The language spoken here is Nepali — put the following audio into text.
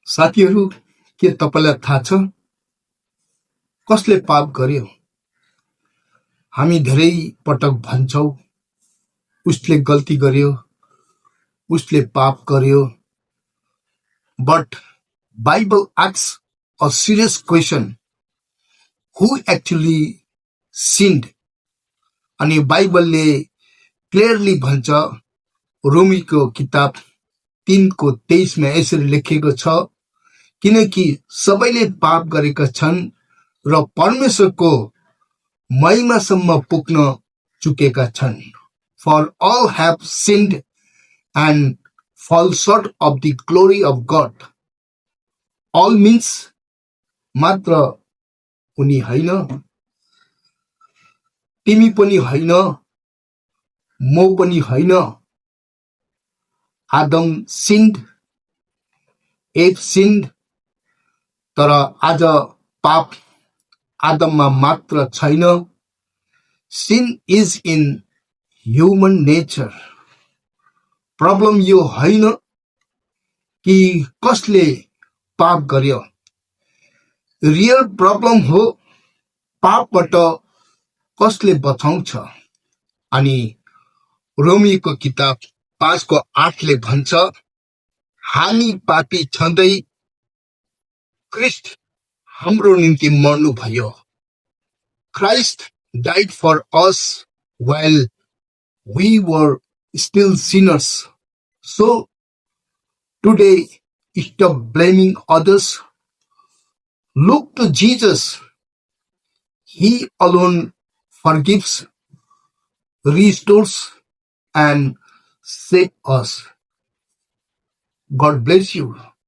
साथीहरू, के तपाईँलाई थाहा छ कसले पाप गर्यो? हामी धेरै पटक भन्छौँ उसले गल्ती गर्यो, उसले पाप गर्यो। But Bible asks a serious question. Who actually sinned? अनि बाइबलले क्लियरली भन्छ, रोमीको किताब 3:23 मा यसरी लेखिएको छ, किनकि सबैले पाप गरेका छन् र परमेश्वरको महिमासम्म पुग्न चुकेका छन्. For all have sinned and fall short of the glory of God. All means मात्र उनी होइन, तिमी पनि होइन, म पनि होइन. Adam sinned, Eve sinned, तर आज पाप आदममा मात्र छैन. Sin is in human nature. Problem यो होइन कि कसले पाप गर्यो. रियल प्रब्लम हो पापबाट कसले बचाउँछ. अनि रोमीको किताब 5:8 ले भन्छ, हामी पापी छँदै क्रिस्ट हाम्रो निम्ति मर्नु भयो. Christ died for us while we were still sinners. So today, stop blaming others. Look to Jesus. He alone forgives, restores, and saves us. God bless you.